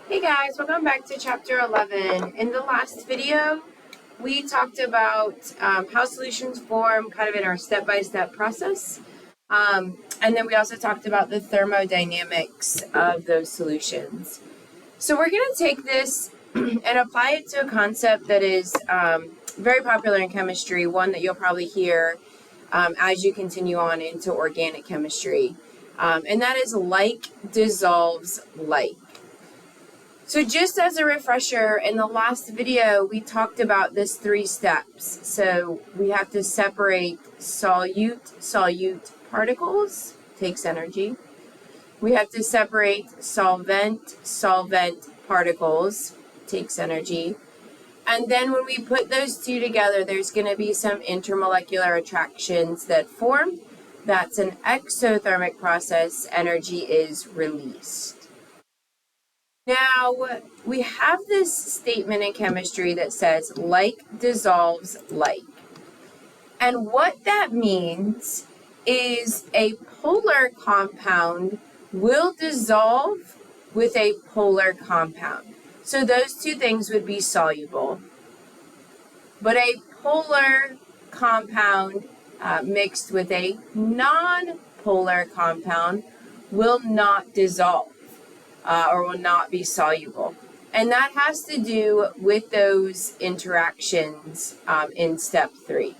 Hey guys, welcome back to chapter 11. In the last video, we talked about how solutions form kind of in our step-by-step process. And then we also talked about the thermodynamics of those solutions. So we're going to take this and apply it to a concept that is very popular in chemistry, one that you'll probably hear as you continue on into organic chemistry. And that is like dissolves like. So just as a refresher, in the last video, we talked about this 3 steps. So we have to separate solute particles, takes energy. We have to separate solvent particles, takes energy. And then when we put those two together, there's going to be some intermolecular attractions that form. That's an exothermic process. Energy is released. Now, we have this statement in chemistry that says like dissolves like. And what that means is a polar compound will dissolve with a polar compound. So those two things would be soluble. But a polar compound mixed with a non-polar compound will not dissolve. Or will not be soluble. And that has to do with those interactions in step 3.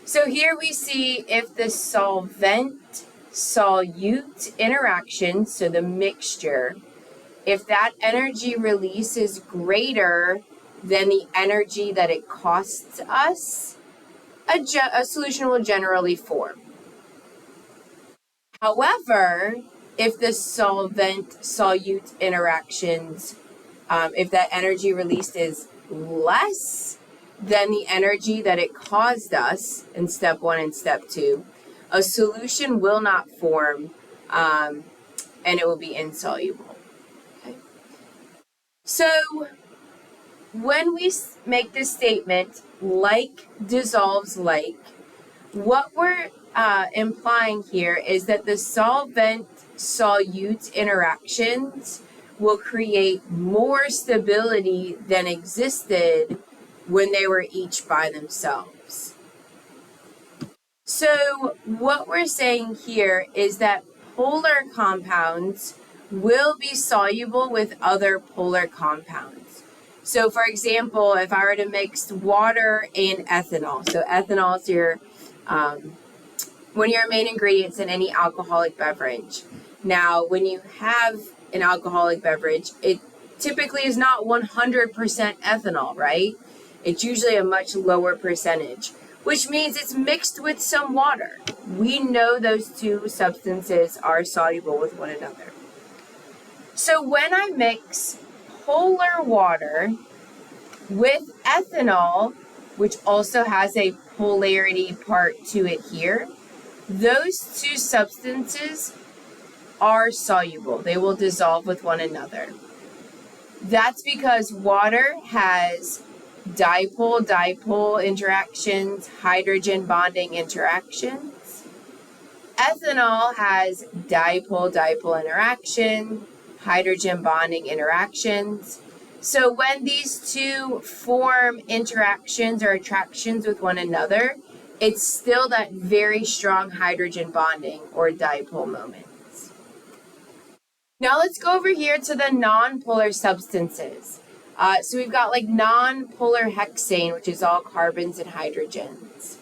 So here we see if the solvent-solute interaction, so the mixture, if that energy release is greater than the energy that it costs us, a solution will generally form. However, if the solvent-solute interactions, if that energy released is less than the energy that it caused us in step 1 and step 2, a solution will not form and it will be insoluble. Okay? So when we make this statement, like dissolves like, what we're implying here is that the solvent-solute interactions will create more stability than existed when they were each by themselves. So what we're saying here is that polar compounds will be soluble with other polar compounds. So for example, if I were to mix water and ethanol, so ethanol is your one of your main ingredients in any alcoholic beverage. Now, when you have an alcoholic beverage, it typically is not 100% ethanol, right? It's usually a much lower percentage, which means it's mixed with some water. We know those two substances are soluble with one another. So when I mix polar water with ethanol, which also has a polarity part to it here, those two substances are soluble. They will dissolve with one another. That's because water has dipole-dipole interactions, hydrogen bonding interactions. Ethanol has dipole-dipole interaction, hydrogen bonding interactions. So when these two form interactions or attractions with one another, it's still that very strong hydrogen bonding or dipole moments. Now let's go over here to the non-polar substances. So we've got like non-polar hexane, which is all carbons and hydrogens.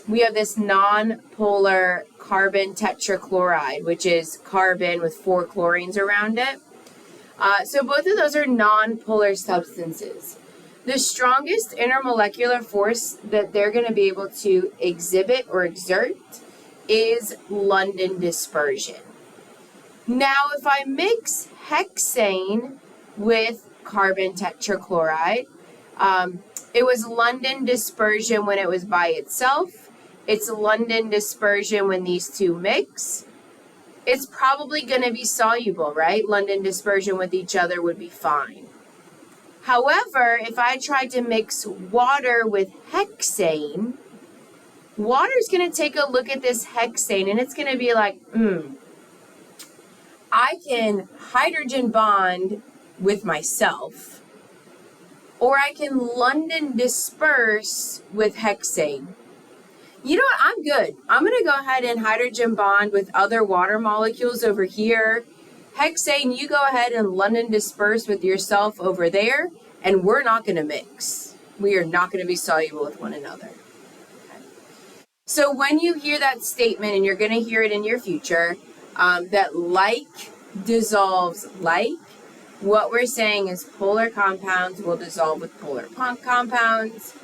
We have this non-polar carbon tetrachloride, which is carbon with 4 chlorines around it. So both of those are non-polar substances. The strongest intermolecular force that they're going to be able to exhibit or exert is London dispersion. Now, if I mix hexane with carbon tetrachloride, it was London dispersion when it was by itself. It's London dispersion when these two mix. It's probably going to be soluble, right? London dispersion with each other would be fine. However, if I tried to mix water with hexane, water's going to take a look at this hexane and it's going to be like, I can hydrogen bond with myself, or I can London disperse with hexane. You know what? I'm good. I'm going to go ahead and hydrogen bond with other water molecules over here. Hexane, you go ahead and London disperse with yourself over there, and we're not going to mix. We are not going to be soluble with one another. Okay. So when you hear that statement, and you're going to hear it in your future, that like dissolves like, what we're saying is polar compounds will dissolve with polar compounds.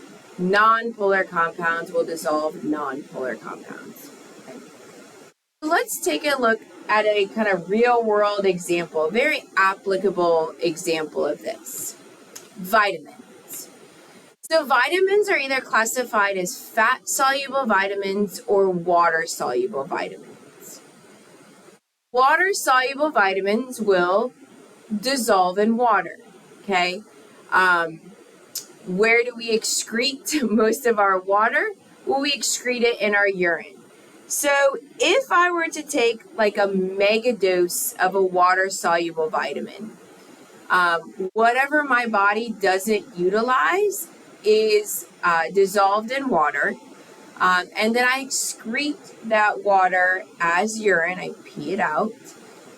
Non-polar compounds will dissolve non-polar compounds. Okay. Let's take a look at a kind of real-world example, a very applicable example of this. Vitamins. So vitamins are either classified as fat-soluble vitamins or water-soluble vitamins. Water-soluble vitamins will dissolve in water, okay? Where do we excrete most of our water? Well, we excrete it in our urine. So if I were to take like a mega dose of a water-soluble vitamin, whatever my body doesn't utilize is dissolved in water, and then I excrete that water as urine. I pee it out.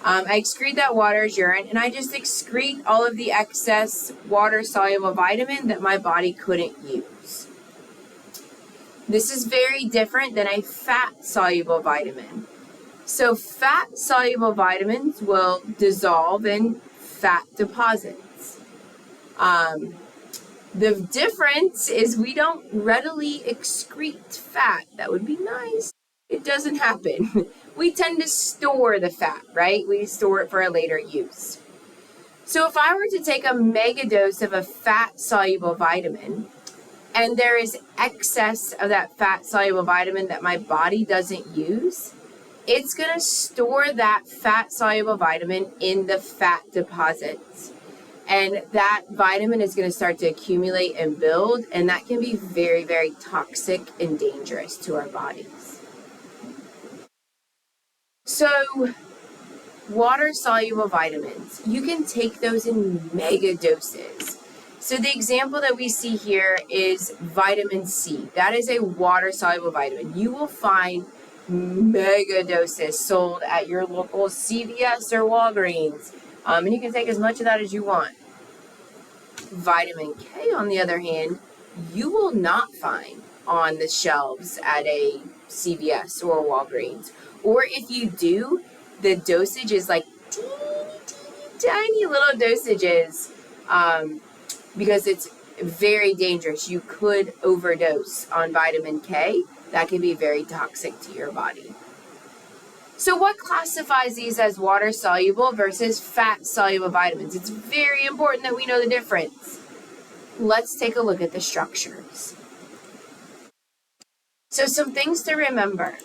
I excrete that water as urine, and I just excrete all of the excess water-soluble vitamin that my body couldn't use. This is very different than a fat-soluble vitamin. So fat-soluble vitamins will dissolve in fat deposits. The difference is we don't readily excrete fat. That would be nice. It doesn't happen. We tend to store the fat, right? We store it for a later use. So if I were to take a mega dose of a fat-soluble vitamin, and there is excess of that fat-soluble vitamin that my body doesn't use, it's going to store that fat-soluble vitamin in the fat deposits. And that vitamin is going to start to accumulate and build, and that can be very, very toxic and dangerous to our bodies. So, water-soluble vitamins, you can take those in mega doses. So the example that we see here is vitamin C. That is a water-soluble vitamin. You will find mega doses sold at your local CVS or Walgreens, and you can take as much of that as you want. Vitamin K, on the other hand, you will not find on the shelves at a CVS or Walgreens. Or if you do, the dosage is like tiny little dosages, because it's very dangerous. You could overdose on vitamin K. That can be very toxic to your body. So what classifies these as water-soluble versus fat-soluble vitamins? It's very important that we know the difference. Let's take a look at the structures. So some things to remember.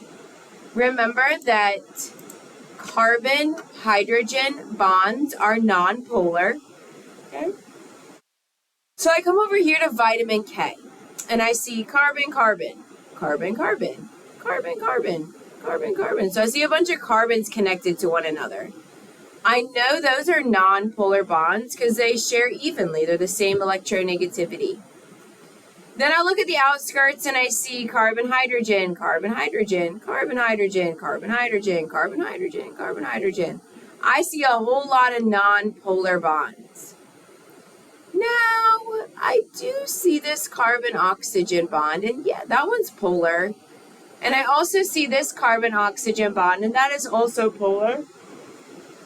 Remember that carbon-hydrogen bonds are non-polar. Okay? So I come over here to vitamin K, and I see carbon-carbon, carbon-carbon, carbon-carbon, carbon-carbon. So I see a bunch of carbons connected to one another. I know those are non-polar bonds because they share evenly. They're the same electronegativity. Then I look at the outskirts and I see carbon-hydrogen, carbon-hydrogen, carbon-hydrogen, carbon-hydrogen, carbon-hydrogen, carbon-hydrogen. I see a whole lot of non-polar bonds. Now, I do see this carbon-oxygen bond, and yeah, that one's polar. And I also see this carbon-oxygen bond, and that is also polar.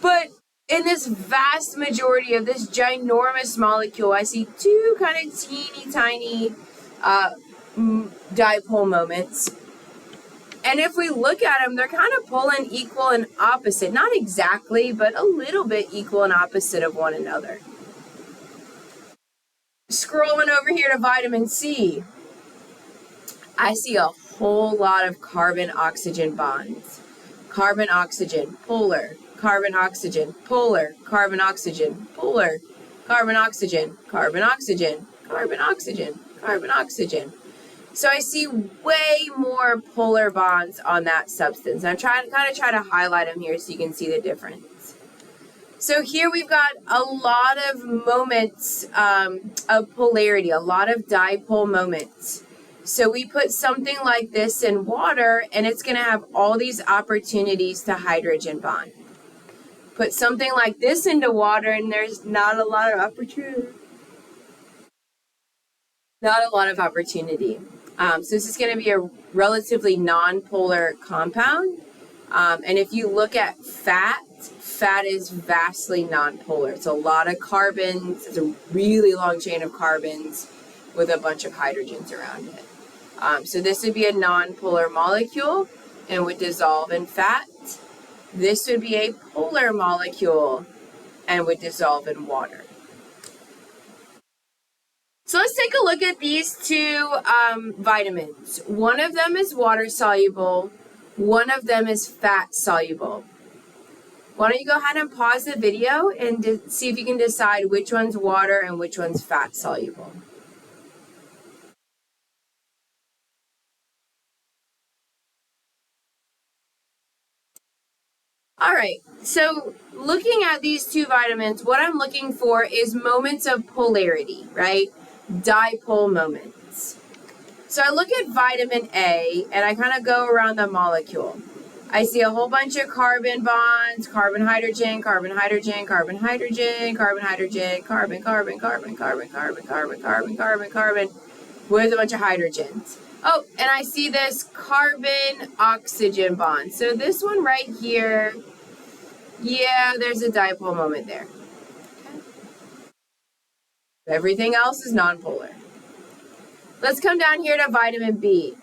But in this vast majority of this ginormous molecule, I see two kind of teeny tiny dipole moments. And if we look at them, they're kind of pulling equal and opposite. Not exactly, but a little bit equal and opposite of one another. Scrolling over here to vitamin C, I see a whole lot of carbon-oxygen bonds. Carbon-oxygen, polar. Carbon-oxygen, polar. Carbon-oxygen, polar. Carbon-oxygen, carbon-oxygen, carbon-oxygen, carbon-oxygen. So I see way more polar bonds on that substance. I'm trying to highlight them here so you can see the difference. So here we've got a lot of moments of polarity, a lot of dipole moments. So we put something like this in water, and it's going to have all these opportunities to hydrogen bond. Put something like this into water, and there's not a lot of opportunity. Not a lot of opportunity. So this is going to be a relatively non-polar compound. And if you look at fat is vastly non-polar. It's a lot of carbons. It's a really long chain of carbons with a bunch of hydrogens around it. So this would be a non-polar molecule and would dissolve in fat. This would be a polar molecule and would dissolve in water. So let's take a look at these two vitamins. One of them is water soluble. One of them is fat soluble. Why don't you go ahead and pause the video and see if you can decide which one's water and which one's fat soluble. All right, so looking at these two vitamins, what I'm looking for is moments of polarity, right? Dipole moments. So I look at vitamin A and I kind of go around the molecule. I see a whole bunch of carbon bonds, carbon, hydrogen, carbon, hydrogen, carbon, hydrogen, carbon, hydrogen, carbon, carbon, carbon, carbon, carbon, carbon, carbon, carbon, carbon, with a bunch of hydrogens. Oh, and I see this carbon-oxygen bond. So this one right here, yeah, there's a dipole moment there. Okay. Everything else is nonpolar. Let's come down here to vitamin B.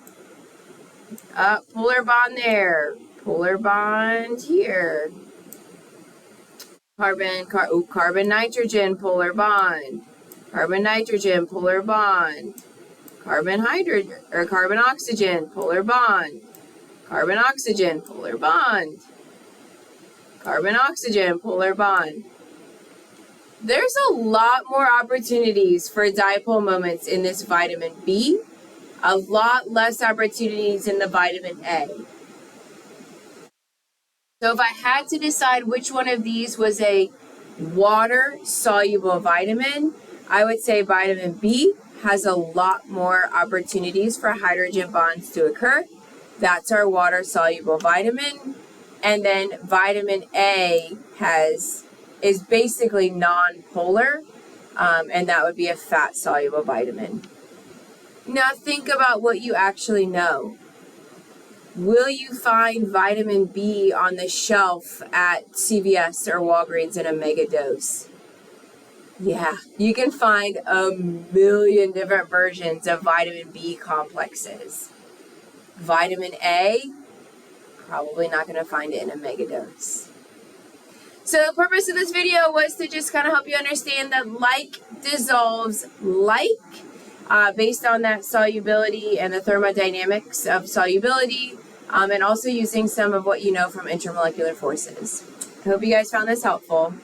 Polar bond there. Polar bond here. Carbon nitrogen polar bond. Carbon nitrogen polar bond. Carbon hydrogen or carbon oxygen polar bond. Carbon oxygen polar bond. Carbon oxygen polar bond. There's a lot more opportunities for dipole moments in this vitamin B. A lot less opportunities in the vitamin A. So if I had to decide which one of these was a water-soluble vitamin, I would say vitamin B has a lot more opportunities for hydrogen bonds to occur. That's our water-soluble vitamin. And then vitamin A is basically non-polar, and that would be a fat-soluble vitamin. Now think about what you actually know. Will you find vitamin B on the shelf at CVS or Walgreens in a mega dose? Yeah, you can find a million different versions of vitamin B complexes. Vitamin A, probably not going to find it in a mega dose. So the purpose of this video was to just kind of help you understand that like dissolves like, based on that solubility and the thermodynamics of solubility, and also using some of what you know from intermolecular forces. I hope you guys found this helpful.